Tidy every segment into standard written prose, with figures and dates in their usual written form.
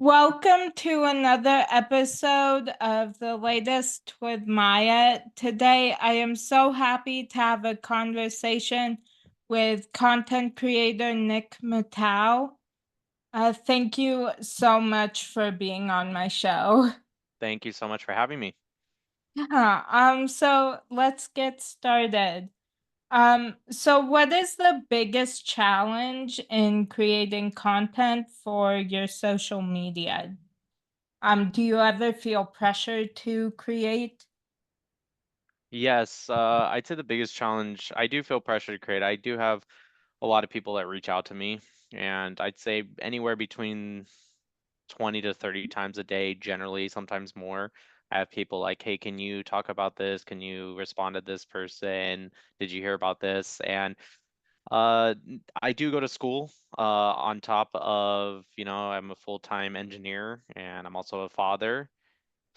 Welcome to another episode of The Latest with Maya. Today, I am so happy to have a conversation with content creator Nick Matau. Thank you so much for being on my show. Thank you so much for having me. Yeah, so let's get started. So what is the biggest challenge in creating content for your social media? Do you ever feel pressure to create? Yes, I'd say the biggest challenge, I do feel pressure to create. I do have a lot of people that reach out to me, and I'd say anywhere between 20 to 30 times a day, generally, sometimes more. I have people like, hey, can you talk about this? Can you respond to this person? Did you hear about this? And I do go to school on top of, I'm a full-time engineer and I'm also a father.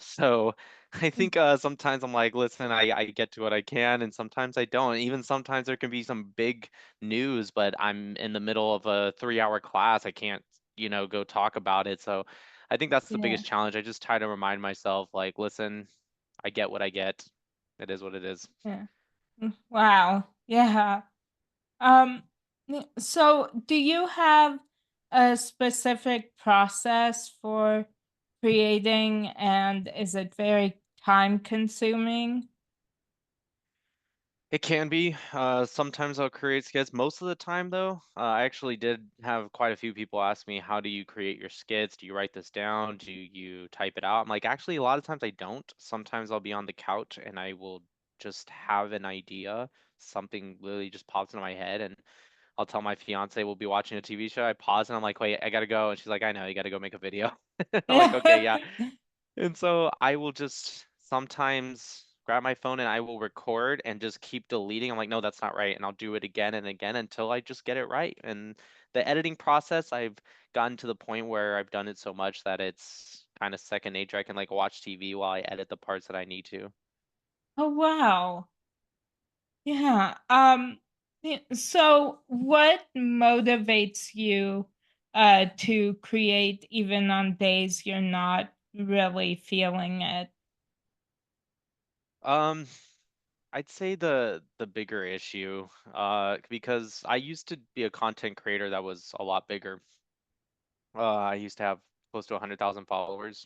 So I think sometimes I'm like, listen, I get to what I can, and sometimes I don't. Even sometimes there can be some big news, but I'm in the middle of a 3-hour class. I can't, go talk about it. So I think that's the Yeah, biggest challenge. I just try to remind myself, like, listen, I get what I get. It is what it is. yeah. Wow. Yeah. Um, so do you have a specific process for creating, and is it very time consuming? It can be. Sometimes I'll create skits. Most of the time, though, I actually did have quite a few people ask me, how do you create your skits? Do you write this down? Do you type it out? I'm like, actually, a lot of times I don't. Sometimes I'll be on the couch and I will just have an idea. Something literally just pops into my head, and I'll tell my fiance we'll be watching a TV show. I pause and I'm like, wait, I gotta go. And she's like, I know, you gotta go make a video. I'm like, okay, yeah. And so I will just sometimes grab my phone and I will record and just keep deleting. I'm like, no, that's not right. And I'll do it again and again until I just get it right. And the editing process, I've gotten to the point where I've done it so much that it's kind of second nature. I can like watch TV while I edit the parts that I need to. Oh, wow. Yeah. So what motivates you to create even on days you're not really feeling it? Um, I'd say the bigger issue, because I used to be a content creator that was a lot bigger. I used to have close to 100,000 followers,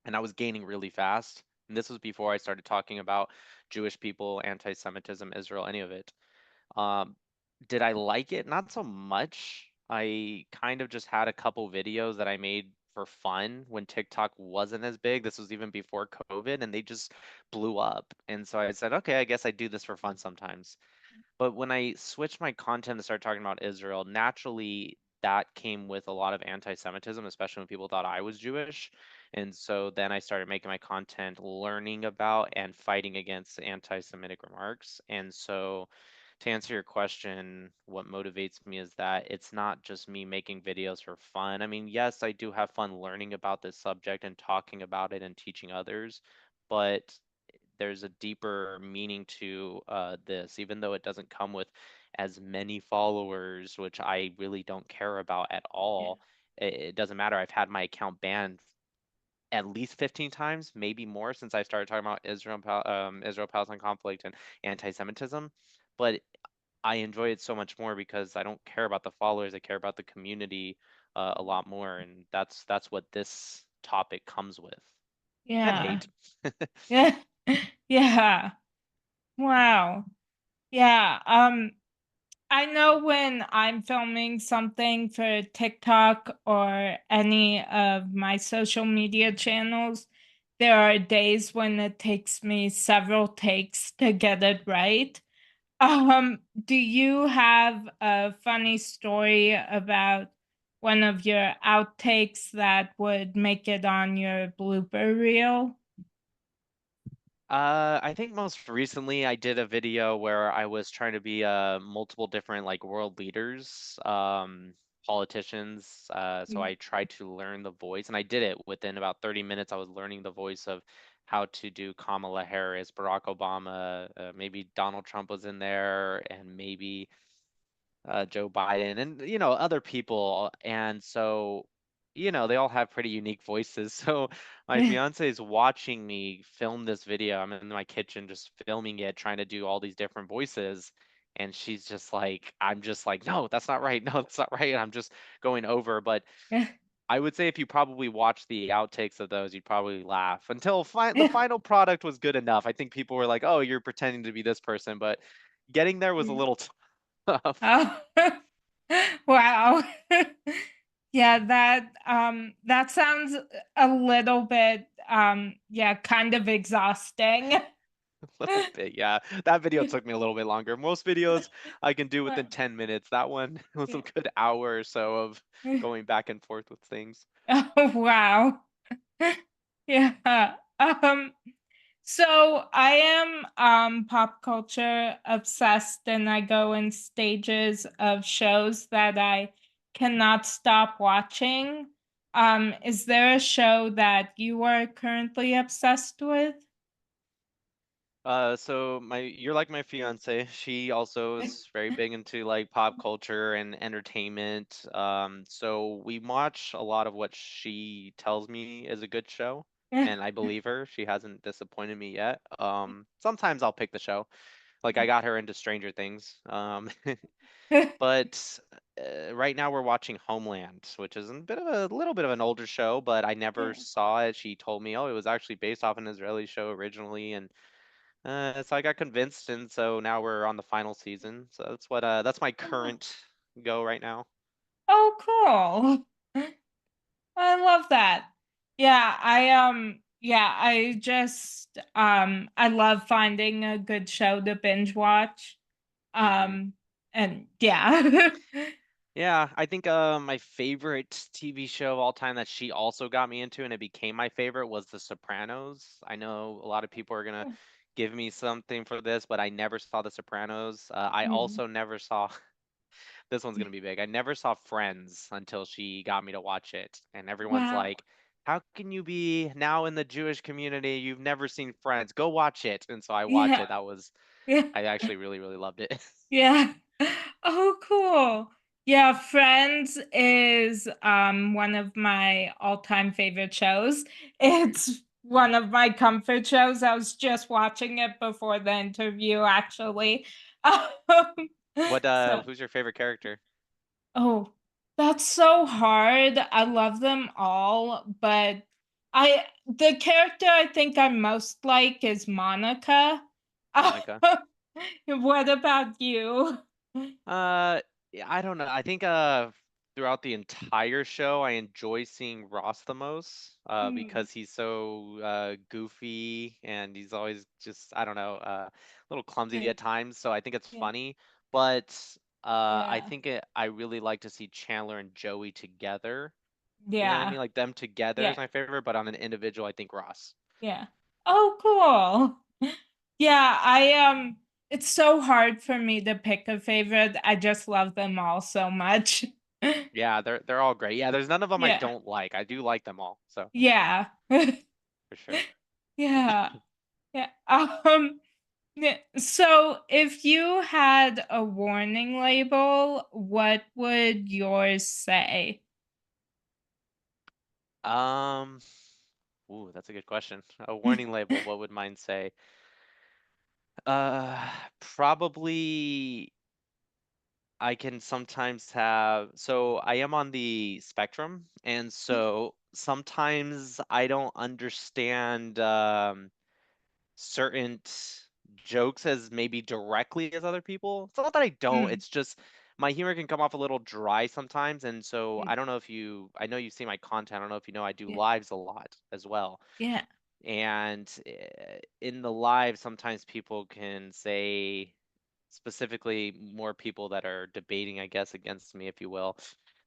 and I was gaining really fast. And this was before I started talking about Jewish people, anti-Semitism, Israel, any of it. Um, did I like it? Not so much. I kind of just had a couple videos that I made for fun when TikTok wasn't as big. This was even before COVID, and they just blew up. And so I said, okay, I guess I do this for fun sometimes. But when I switched my content to start talking about Israel, naturally that came with a lot of anti-Semitism, especially when people thought I was Jewish. And so then I started making my content learning about and fighting against anti-Semitic remarks. And so to answer your question, what motivates me is that it's not just me making videos for fun. I mean, yes, I do have fun learning about this subject and talking about it and teaching others, but there's a deeper meaning to this, even though it doesn't come with as many followers, which I really don't care about at Yeah. all. It doesn't matter. I've had my account banned at least 15 times, maybe more, since I started talking about Israel-Palestine conflict and anti-Semitism. But I enjoy it so much more because I don't care about the followers. I care about the community a lot more, and that's what this topic comes with. And Yeah. hate. Yeah. Yeah. Wow. Yeah. I know when I'm filming something for TikTok or any of my social media channels, there are days when it takes me several takes to get it right. Do you have a funny story about one of your outtakes that would make it on your blooper reel? I think most recently I did a video where I was trying to be multiple different like world leaders, politicians. So Yeah. I tried to learn the voice, and I did it within about 30 minutes. I was learning the voice of how to do Kamala Harris, Barack Obama, maybe Donald Trump was in there, and maybe Joe Biden, and other people. And so they all have pretty unique voices. So my fiance is watching me film this video. I'm in my kitchen just filming it, trying to do all these different voices. And she's just like, I'm just like, no, that's not right. No, that's not right. And I'm just going over. But I would say if you probably watch the outtakes of those, you'd probably laugh until the final product was good enough. I think people were like, oh, you're pretending to be this person. But getting there was a little tough. Oh, wow. Yeah, that sounds a little bit yeah, kind of exhausting. A little bit, yeah. That video took me a little bit longer. Most videos I can do within 10 minutes. That one was a Yeah. good hour or so of going back and forth with things. Oh, wow. Yeah. So I am pop culture obsessed and I go in stages of shows that I cannot stop watching. Is there a show that you are currently obsessed with? So you're like my fiance. She also is very big into like pop culture and entertainment. So we watch a lot of what she tells me is a good show, and I believe her. She hasn't disappointed me yet. Sometimes I'll pick the show. Like I got her into Stranger Things. But right now we're watching Homeland, which is a little bit of an older show, but I never saw it. She told me, oh, it was actually based off an Israeli show originally, and so I got convinced, and so now we're on the final season. So that's my current go right now. Oh, cool. I love that. Yeah, yeah, I love finding a good show to binge watch. Hmm. And yeah. Yeah, I think my favorite TV show of all time that she also got me into, and it became my favorite, was The Sopranos. I know a lot of people are gonna give me something for this, but I never saw The Sopranos. I Mm. also never saw this one's gonna be big. I never saw Friends until she got me to watch it, and everyone's Wow. like, "How can you be now in the Jewish community? You've never seen Friends. Go watch it." And so I watched Yeah. it. Yeah. I actually really, really loved it. Yeah. Oh, cool. Yeah, Friends is one of my all-time favorite shows. It's one of my comfort shows. I was just watching it before the interview, actually. Um, so, Who's your favorite character? oh, that's so hard. I love them all, but the character I think I most like is Monica. Monica. What about you? Yeah, I don't know. I think throughout the entire show, I enjoy seeing Ross the most Mm, because he's so goofy and he's always just I don't know a little clumsy yeah, at times. So I think it's yeah, funny, but I yeah, think I really like to see Chandler and Joey together. You know what I yeah, mean? Like them together is yeah, my favorite, but on an individual, I think Ross. yeah. Oh, cool. Yeah, it's so hard for me to pick a favorite. I just love them all so much. Yeah, they're all great. Yeah, there's none of them I Yeah, don't like. I do like them all, so yeah. for sure. Yeah, yeah. Yeah. So if you had a warning label, what would yours say? Um, ooh, that's a good question. A warning label, what would mine say? Uh, Probably I can sometimes have, so I am on the spectrum, and so sometimes I don't understand certain jokes as maybe directly as other people. It's not that I don't, Mm, it's just my humor can come off a little dry sometimes, and so mm, I don't know if I know you see my content, I don't know if you know I do yeah, lives a lot as well. yeah, And in the live, sometimes people can say, specifically more people that are debating, I guess, against me, if you will,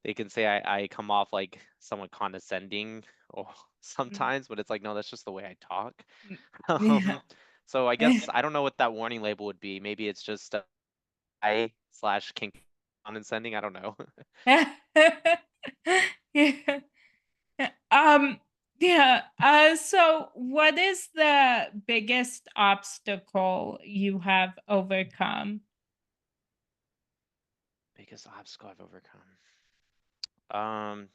they can say I come off like somewhat condescending or mm, sometimes, but it's like, no, that's just the way I talk. mm, Um, so I guess I don't know what that warning label would be. Maybe it's just I slash kink condescending. I don't know. yeah. Yeah. Um, yeah. So what is the biggest obstacle you have overcome? Biggest obstacle I've overcome.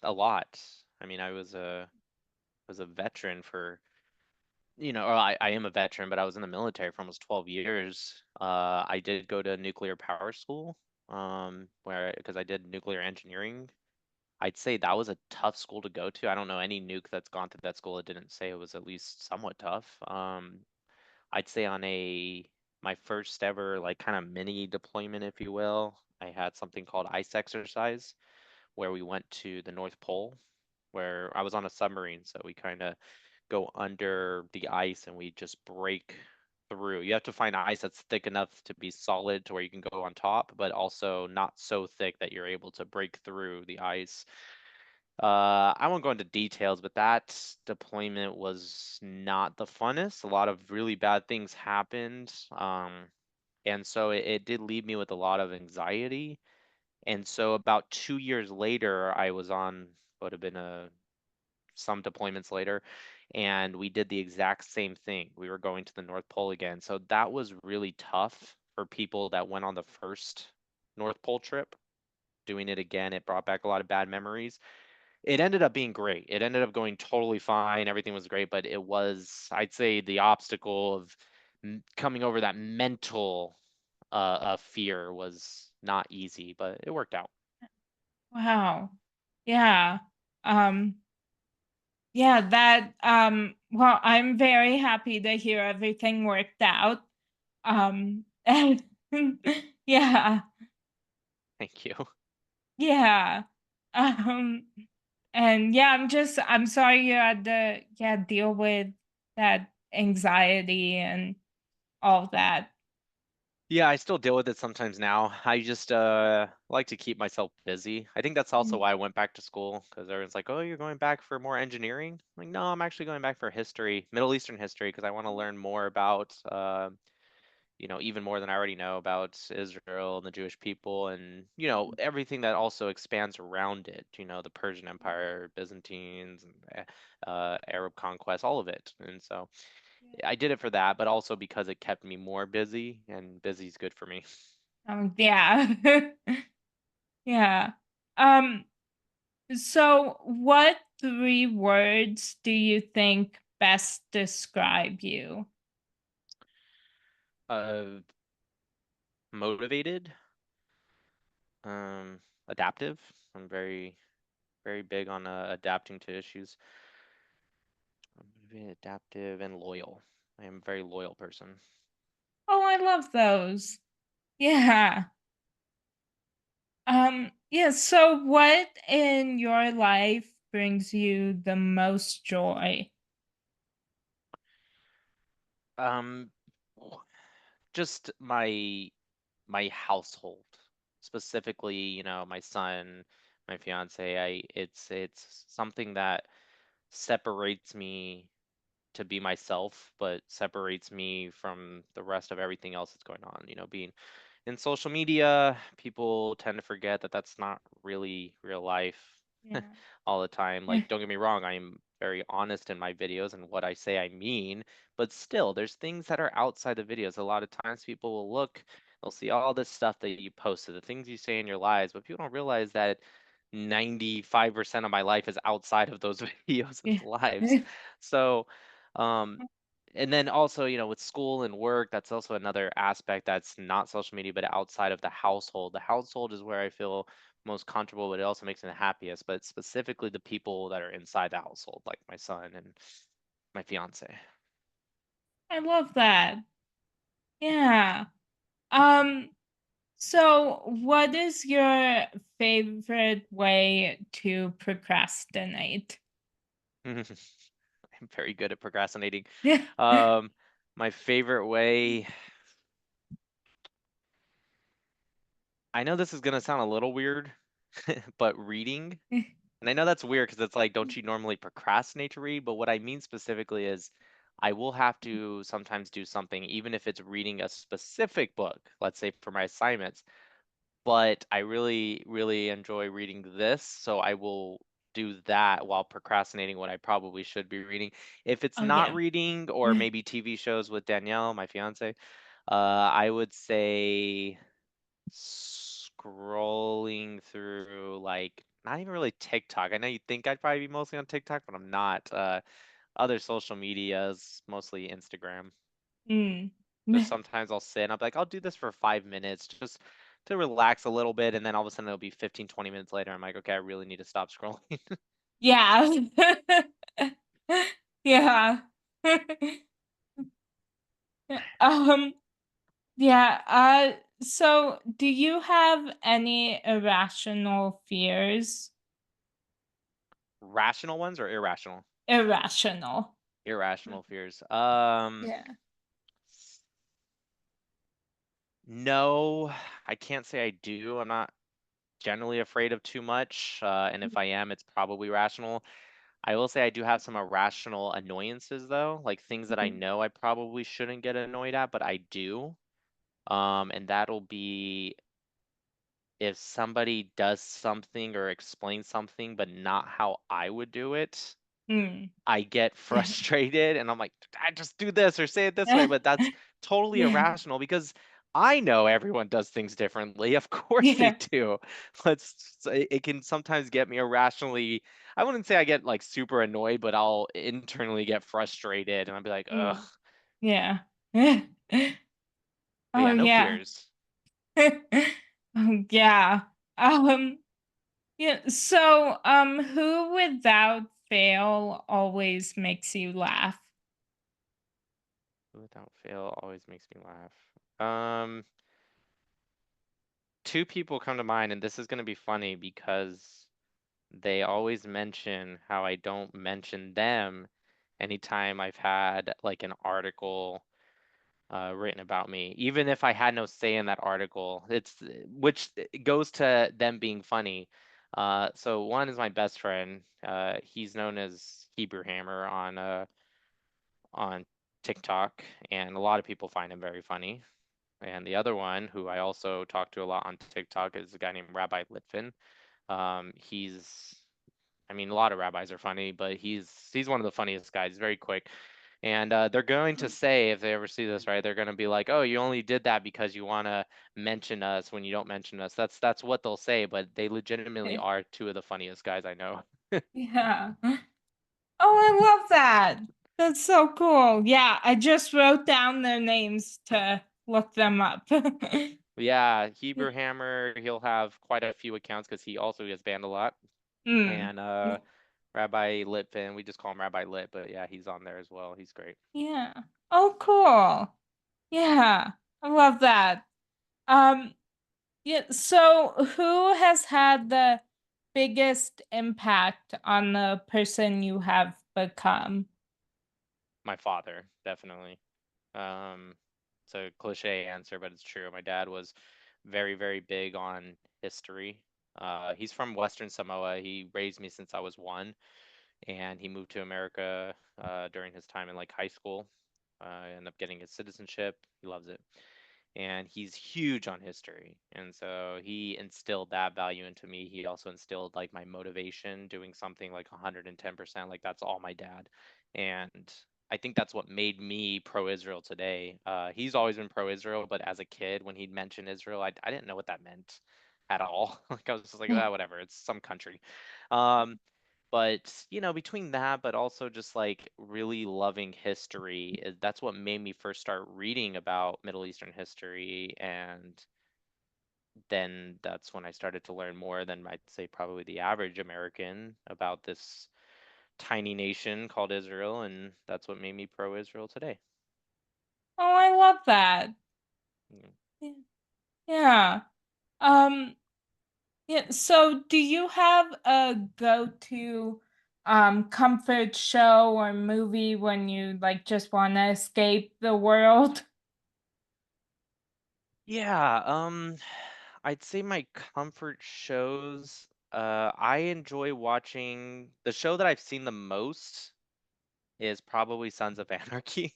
A lot. I mean, I was a veteran for, or I am a veteran, but I was in the military for almost 12 years. I did go to nuclear power school, where because I did nuclear engineering. I'd say that was a tough school to go to. I don't know any nuke that's gone through that school that didn't say it was at least somewhat tough. I'd say on a my first ever like kind of mini deployment, if you will, I had something called ice exercise where we went to the North Pole, where I was on a submarine, so we kind of go under the ice and we just break through. You have to find ice that's thick enough to be solid to where you can go on top, but also not so thick that you're able to break through the ice. I won't go into details, but that deployment was not the funnest. A lot of really bad things happened. And so it did leave me with a lot of anxiety. And so about 2 years later, I was on would have been some deployments later, and we did the exact same thing. We were going to the North Pole again. So that was really tough for people that went on the first North Pole trip. Doing it again, it brought back a lot of bad memories. It ended up being great. It ended up going totally fine. Everything was great, but it was, I'd say, the obstacle of coming over that mental fear was not easy, but it worked out. Wow. Yeah. Um, yeah, well, I'm very happy to hear everything worked out. And yeah, Thank you. yeah. Um, and yeah, I'm sorry you had to, yeah, deal with that anxiety and all that. Yeah, I still deal with it sometimes now. I just like to keep myself busy. I think that's also Mm, why I went back to school because everyone's like, "Oh, you're going back for more engineering?" I'm like, no, I'm actually going back for history, Middle Eastern history, because I want to learn more about even more than I already know about Israel and the Jewish people and, everything that also expands around it, the Persian Empire, Byzantines, and Arab conquest, all of it. And so I did it for that, but also because it kept me more busy, and busy's good for me. yeah. Yeah. Um, so what three words do you think best describe you? Uh, Motivated, um, adaptive. I'm very, very big on adapting to issues. Motivated, adaptive, and loyal. I am a very loyal person. Oh, I love those. Yeah. Yeah, so what in your life brings you the most joy? Um, just my household, specifically, my son, my fiance. It's something that separates me to be myself, but separates me from the rest of everything else that's going on. Being in social media, people tend to forget that that's not really real life Yeah. all the time. Like, don't get me wrong, I'm very honest in my videos and what I say I mean, but still, there's things that are outside the videos. A lot of times people will look, they'll see all this stuff that you posted, the things you say in your lives, but people don't realize that 95% of my life is outside of those videos and Yeah. lives. So, um, and then also, with school and work, that's also another aspect that's not social media, but outside of the household. The household is where I feel most comfortable, but it also makes me the happiest. But specifically the people that are inside the household, like my son and my fiance. I love that. Yeah. Um, so what is your favorite way to procrastinate? I'm very good at procrastinating. Yeah. Um, my favorite way, I know this is gonna sound a little weird, but reading. And I know that's weird because it's like, don't you normally procrastinate to read? But what I mean specifically is I will have to sometimes do something, even if it's reading a specific book, let's say for my assignments. But I really, really enjoy reading this. So I will do that while procrastinating what I probably should be reading. If it's Oh not yeah. reading or maybe TV shows with Danielle, my fiance, I would say scrolling through like not even really TikTok. I know you think I'd probably be mostly on TikTok, but I'm not. Other social medias, mostly Instagram. Mm. Just sometimes I'll sit and I'll be like, I'll do this for 5 minutes just to relax a little bit, and then all of a sudden it'll be 15, 20 minutes later. I'm like, okay, I really need to stop scrolling. Yeah. Yeah. Um, yeah, so do you have any irrational fears? Rational ones or irrational? Irrational. Irrational fears. Yeah. No, I can't say I do. I'm not generally afraid of too much, and if I am, it's probably rational. I will say I do have some irrational annoyances though, like things that I Mhm. know I probably shouldn't get annoyed at, but I do. And that'll be if somebody does something or explains something, but not how I would do it. Mm. I get Yeah. frustrated and I'm like, I just do this or say it this way, but that's totally Yeah. irrational because I know everyone does things differently. Of course they Yeah. do. It can sometimes get me irrationally. I wouldn't say I get like super annoyed, but I'll internally get frustrated and I'll be like, ugh. Mm. Yeah. But Oh, yeah, no yeah. fears. Oh, yeah. Um, yeah, so, who without fail always makes you laugh? Without fail always makes me laugh. Two people come to mind, and this is gonna be funny because they always mention how I don't mention them anytime I've had like an article written about me, even if I had no say in that article. It's which goes to them being funny. So one is my best friend. He's known as Hebrew Hammer on TikTok, and a lot of people find him very funny. And the other one, who I also talk to a lot on TikTok, is a guy named Rabbi Litvin. He's I mean, a lot of rabbis are funny, but he's one of the funniest guys. He's very quick. And they're going to say, if they ever see this, right, they're going to be like, "Oh, you only did that because you want to mention us when you don't mention us." That's what they'll say, but they legitimately are two of the funniest guys I know. Yeah. Oh, I love that. That's so cool. Yeah, I just wrote down their names to look them up. Yeah, Hebrew Hammer, he'll have quite a few accounts because he also gets banned a lot. Mm. And Rabbi Litvin, we just call him Rabbi Lit, but yeah, he's on there as well. He's great. Yeah. Oh, cool. Yeah, I love that. Um, yeah, so who has had the biggest impact on the person you have become? My father, definitely. Um, it's a cliche answer, but it's true. My dad was very, very big on history. He's from Western Samoa. He raised me since I was one, and he moved to America during his time in like high school. Ended up getting his citizenship. He loves it, and he's huge on history. And so he instilled that value into me. He also instilled like my motivation, doing something like 110%. Like that's all my dad, and I think that's what made me pro-Israel today. He's always been pro-Israel, but as a kid, when he'd mention Israel, I didn't know what that meant at all. Like I was just like, ah, whatever, it's some country. Um, but between that, but also just like really loving history, that's what made me first start reading about Middle Eastern history, and then that's when I started to learn more than I'd say probably the average American about this tiny nation called Israel, and that's what made me pro-Israel today. Oh, I love that. Mm. Yeah. Yeah. Um, yeah, so do you have a go-to comfort show or movie when you like just want to escape the world? Yeah, I'd say my comfort shows. I enjoy watching the show that I've seen the most is probably Sons of Anarchy.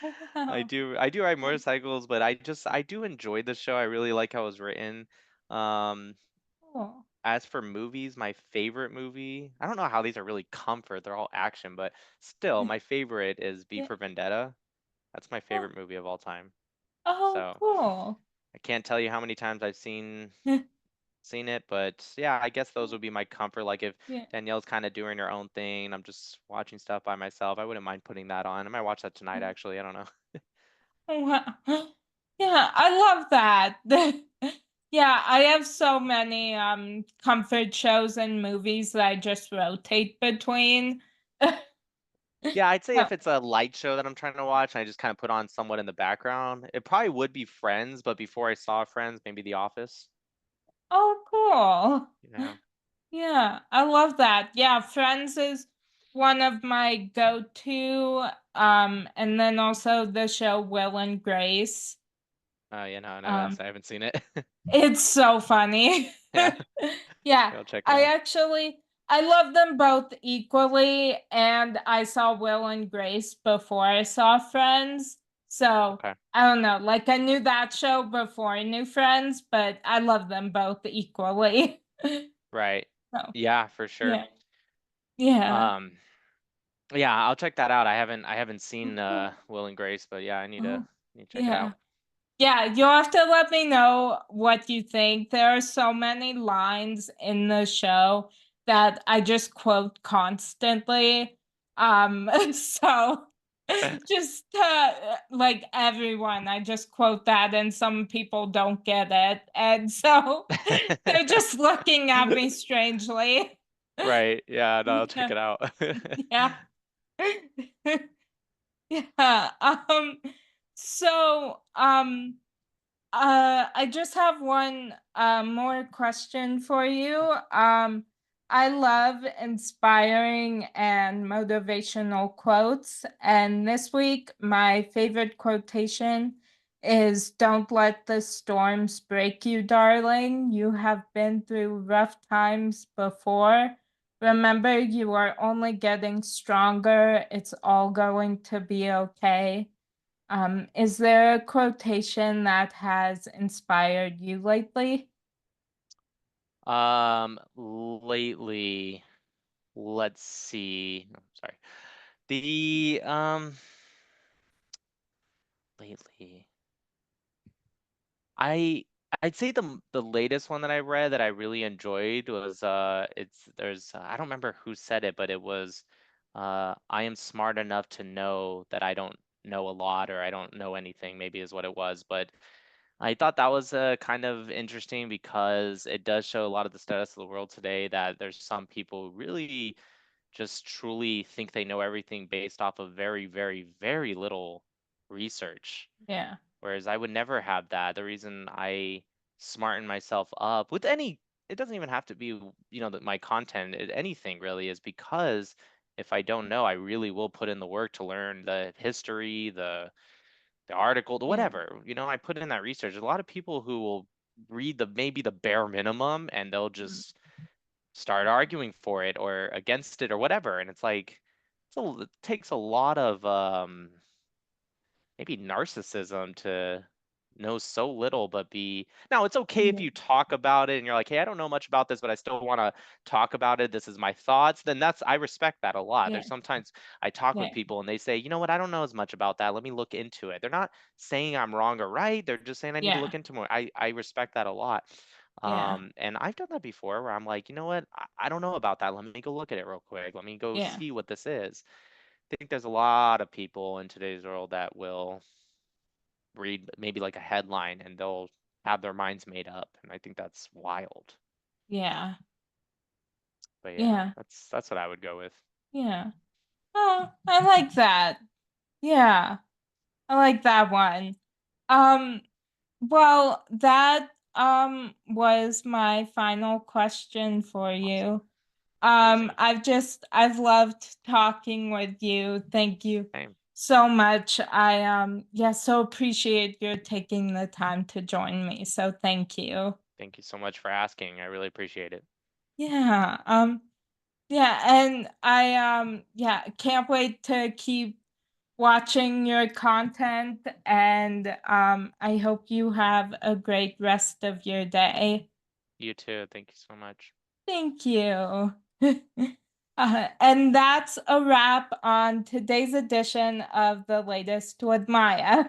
Oh, I wow. do I do ride motorcycles, but I do enjoy the show. I really like how it was written. Um, Cool. as for movies, my favorite movie, I don't know how these are really comfort, they're all action, but still, my favorite is B Yeah. for Vendetta. That's my Oh, favorite movie of all time. oh, So cool. I can't tell you how many times I've seen. seen it, but yeah, I guess those would be my comfort. Like if Yeah. Danielle's kind of doing her own thing, I'm just watching stuff by myself. I wouldn't mind putting that on. I might watch that tonight, actually. I don't know. Oh, wow. Yeah, I love that. Yeah, I have so many comfort shows and movies that I just rotate between. Yeah, I'd say Oh, if it's a light show that I'm trying to watch, and I just kind of put on somewhat in the background, it probably would be Friends, but before I saw Friends, maybe The Office. oh, cool. Yeah. Yeah, I love that. Yeah, Friends is one of my go-to. And then also the show Will and Grace. Yeah, no, no, Um, I haven't seen it. it's so funny. Yeah, Yeah, I'll check it I out. actually I love them both equally, and I saw Will and Grace before I saw Friends. So Okay. I don't know, like I knew that show before I knew Friends, but I love them both equally. Right. So Yeah, for sure. yeah, yeah. Um, yeah, I'll check that out. I haven't Oh, seen cool. Will and Grace, but yeah, Oh, need to check it yeah. out. Yeah, you'll have to let me know what you think. There are so many lines in the show that I just quote constantly. So just like everyone, I just quote that, and some people don't get it. And so they're just looking at me strangely. Right. Yeah, no, I'll check Yeah. it out. Yeah. Yeah. So I just have one more question for you. I love inspiring and motivational quotes, and this week my favorite quotation is "Don't let the storms break you, darling. You have been through rough times before. Remember, you are only getting stronger. It's all going to be okay." Is there a quotation that has inspired you lately? Lately, let's see. No, sorry. The lately, I I'd say the latest one that I read that I really enjoyed was it's there's I don't remember who said it, but it was I am smart enough to know that I don't know a lot or I don't know anything, maybe is what it was. But I thought that was kind of interesting because it does show a lot of the status of the world today that there's some people who really just truly think they know everything based off of very, very, very little research. Yeah, Whereas I would never have that. The reason I smarten myself up with any, it doesn't even have to be, my content, anything really, is because if I don't know, I really will put in the work to learn the history, the article, the yeah, whatever. I put in that research. There's a lot of people who will read maybe the bare minimum and they'll mm, just start arguing for it or against it or whatever. And it's like, it takes a lot of maybe narcissism to know so little but be now it's okay if yeah, you talk about it and you're like, hey, I don't know much about this but I still want to talk about it, this is my thoughts, then I respect that a lot. yeah, There's sometimes I talk with yeah, people and they say, you know what, I don't know as much about that, let me look into it. They're not saying I'm wrong or right, they're just saying I need to yeah, look into more. I respect that a lot. yeah, And I've done that before where I'm like, you know what, I don't know about that, let me go look at it real quick, let me go yeah, see what this is. I think there's a lot of people in today's world that will read maybe like a headline and they'll have their minds made up, and I think that's wild. yeah, But yeah, yeah, that's what I would go with. yeah. Oh, I like that. Yeah, I like that one. Um, well, that was my final question for Awesome. you. Amazing. I've loved talking with you. Thank you Same. so much. I yeah, so appreciate your taking the time to join me. So thank you. Thank you so much for asking, I really appreciate it. Yeah. Yeah, and I yeah, can't wait to keep watching your content, and I hope you have a great rest of your day. You too, thank you so much. Thank you. And that's a wrap on today's edition of The Latest with Maya.